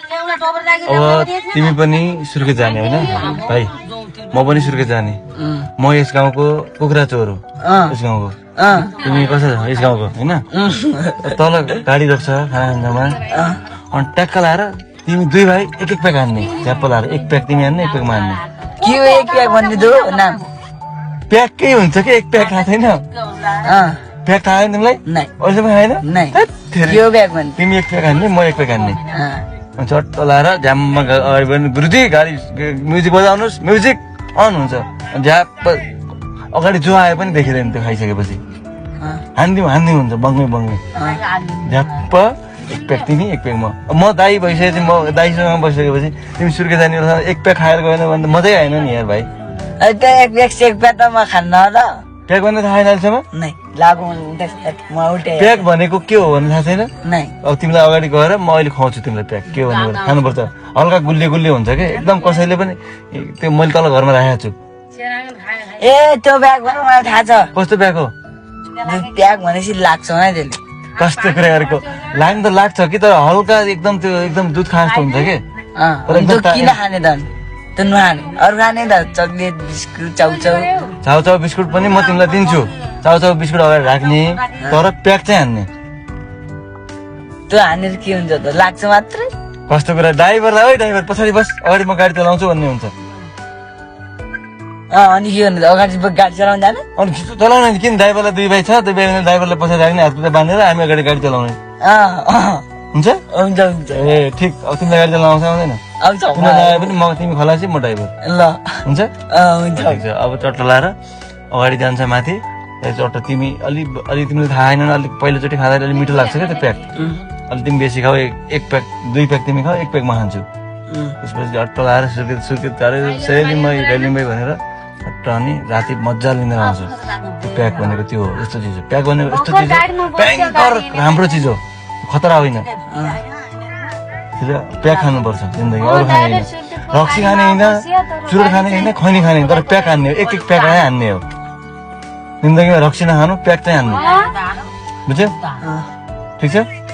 अब तिमी पनि सुर्खेत जाने होइन भाइ म पनि सुर्खेत जाने म यस गाउँको कुखुरा चोर हो यस गाउँको तिमी कसो यस गाउँको होइन तल गाडी रोक्छ खाना खाँदामा अनि ट्याक्क लाएर तिमी दुई भाइ एक एक प्याक हान्ने झ्याप्प लाएर एक प्याक तिमी हान्ने एक प्याक हान्ने के हो एक प्याक भन्ने दो नाम प्याकै हुन्छ कि एक प्याक थाहा छैन प्याक थाहा छैन तिमीलाई अहिले पनि खाएन तिमी एक प्याक हान्ने म एक प्याक हान्ने चट्ट लाएर झ्याममा अगाडि पनि गुरुजी गाडी म्युजिक बजाउनुहोस् म्युजिक अन हुन्छ झ्याप्प अगाडि जो आए पनि देखिँदैन त्यो खाइसकेपछि हान्दिउँ हुन्छ बङ्गै बङ्गै झ्याप्प एक प्याक तिमी एक प्याक म दाई भइसकेपछि म दाईसँग बसिसकेपछि तिमी सुर्खेत जाने एक प्याक खाएर गएन भने त मजै आएन नि यार भाइ एक प्याक त म खान्न ल प्याक भन्ने थाहा छैन अहिलेसम्म प्याक भनेको के हो भन्ने थाहा छैन अब तिमीलाई अगाडि गएर म अहिले खुवाउँछु तिमीलाई प्याक के हो भने खानुपर्छ हल्का गुलियो गुलियो हुन्छ कि एकदम कसैले पनि त्यो मैले तल घरमा राखेको छु ए त्यो प्याक भने मलाई थाहा छ कस्तो प्याक हो प्याक भनेपछि लाग्छ नै त्यसले कस्तो कुरा गरेको लाग्नु त लाग्छ कि तर हल्का एकदम त्यो एकदम दुध खा जस्तो हुन्छ कि किन खाने त त्यो नखाने अरू खाने त चक्लेट बिस्कुट चाउचाउ बिस्कुट पनि म तिमीलाई दिन्छु चाउचाउ बिस्कुट अगाडि राख्ने तर प्याक चाहिँ हान्ने त्यो हानेर के हुन्छ त लाग्छ मात्रै कस्तो कुरा ड्राइभरलाई ओइ ड्राइभर पछाडि बस अगाडि म गाडी चलाउँछु भन्ने हुन्छ अनि के गर्नु अगाडि गाडी चलाउनु जाने अनि चलाउने किन ड्राइभरलाई दुई भाइ छ दुई भाइ ड्राइभरलाई पछाडि राख्ने हातखुट्टा बाँधेर हामी अगाडि गाडी चलाउने हुन्छ ए ठिक अब तिमीलाई गाडी चलाउनु आउँदैन तिमीलाई पनि म तिमी खलासी म ड्राइभर ल हुन्छ अब चट्ट लाएर अगाडि जान्छ माथि चट्ट तिमी अलि तिमीलाई थाहा छैन अलिक पहिलोचोटि खाँदा अलिक मिठो लाग्छ क्या त्यो प्याक अलि तिमी बेसी खाऊ एक प्याक दुई प्याक तिमी खाऊ एक प्याक म खान्छु त्यसपछि चट्ट लाएर सुर्खेत रेलिङमै भनेर चट्ट अनि राति मजा लिँदै आउँछु त्यो प्याक भनेको त्यो हो यस्तो चिज हो प्याक भनेको यस्तो चिज हो भयङ्कर राम्रो चिज हो खतरा होइन प्याक खानुपर्छ जिन्दगी अरू खाने होइन रक्सी खाने होइन चुरोट खाने होइन खैनी खाने तर प्याक हान्ने हो एक एक प्याक हान्ने हो जिन्दगीमा रक्सी नखानु प्याक चाहिँ हान्नु बुझ्यौ ठिक छ